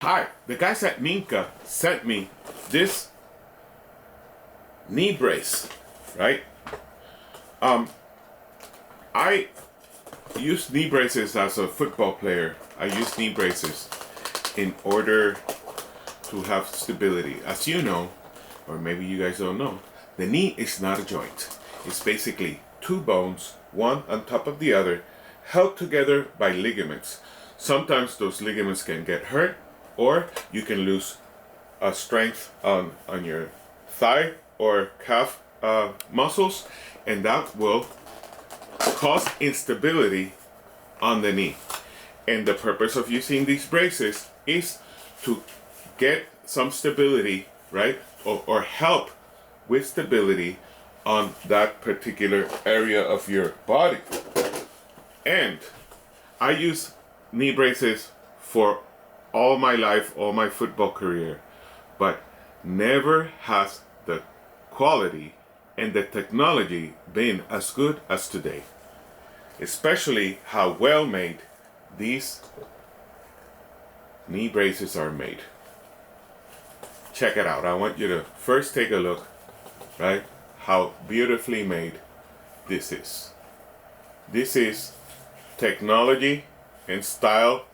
Hi, the guys at NEENCA sent me this knee brace, right? I used knee braces as a football player. I used knee braces in order to have stability. As you know, or maybe you guys don't know, the knee is not a joint. It's basically two bones, one on top of the other, held together by ligaments. Sometimes those ligaments can get hurt, or you can lose strength on your thigh or calf muscles, and that will cause instability on the knee. And the purpose of using these braces is to get some stability, right? Or help with stability on that particular area of your body. And I use knee braces for all my life, all my football career, but never has the quality and the technology been as good as today. Especially how well made these knee braces are made. Check it out. I want you to first take a look, right? How beautifully made this is. This is technology and style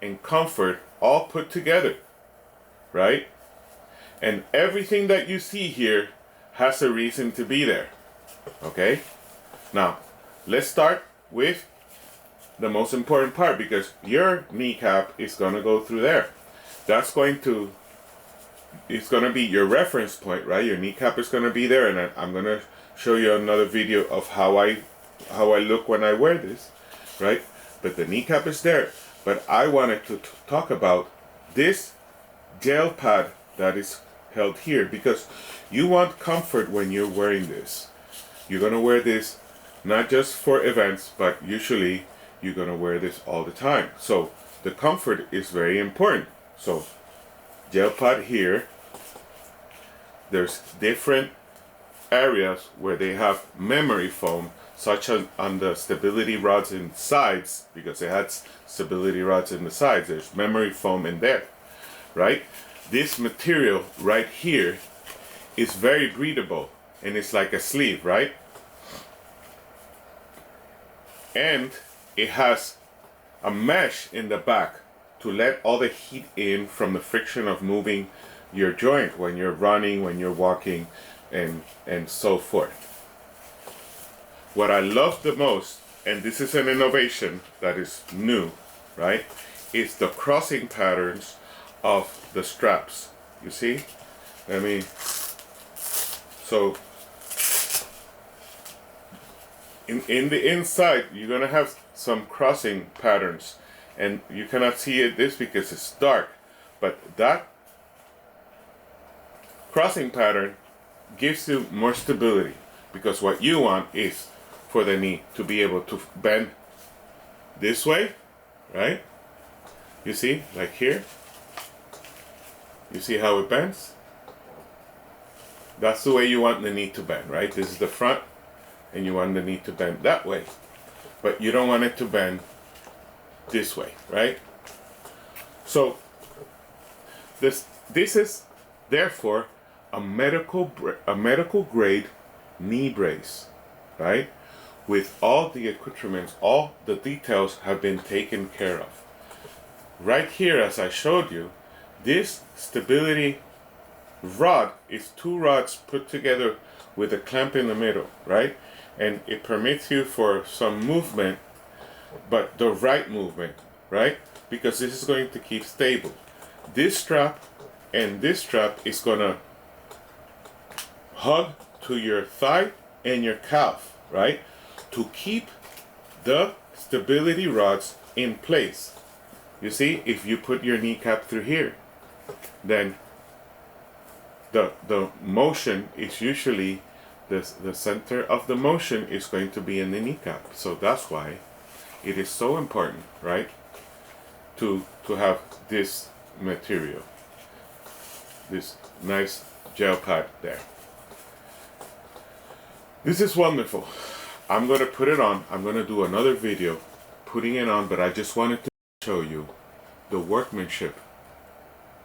and comfort all put together, right? And everything that you see here has a reason to be there, okay? Now, let's start with the most important part, because your kneecap is going to go through there. It's going to be your reference point, right? Your kneecap is going to be there, and I'm going to show you another video of how I look when I wear this, right? But the kneecap is there. But I wanted to talk about this gel pad that is held here, because you want comfort when you're wearing this. You're going to wear this not just for events, but usually you're going to wear this all the time. So the comfort is very important. So gel pad here. There's different areas where they have memory foam, such as on the stability rods in sides, because it has stability rods in the sides. There's memory foam in there, right? This material right here is very breathable, and it's like a sleeve, right? And it has a mesh in the back to let all the heat in from the friction of moving your joint when you're running, when you're walking, and so forth. What I love the most, and this is an innovation that is new, right, is the crossing patterns of the straps. You see? So in the inside, you're gonna have some crossing patterns, and you cannot see this because it's dark, but that crossing pattern gives you more stability, because what you want is for the knee to be able to bend this way, right? You see, like here. You see how it bends? That's the way you want the knee to bend, right? This is the front, and you want the knee to bend that way. But you don't want it to bend this way, right? So this is therefore a medical grade knee brace, right? With all the accoutrements, all the details have been taken care of. Right here, as I showed you, this stability rod is two rods put together with a clamp in the middle, right? And it permits you for some movement, but the right movement, right? Because this is going to keep stable. This strap and this strap is going to hug to your thigh and your calf, right? To keep the stability rods in place. You see, if you put your kneecap through here, then the motion is usually the center of the motion is going to be in the kneecap. So that's why it is so important, right, to have this material, this nice gel pad there. This is wonderful. I'm going to put it on. I'm going to do another video putting it on, but I just wanted to show you the workmanship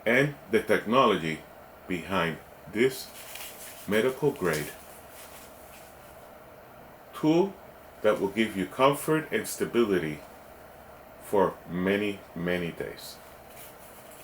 and the technology behind this medical grade tool that will give you comfort and stability for many, many days.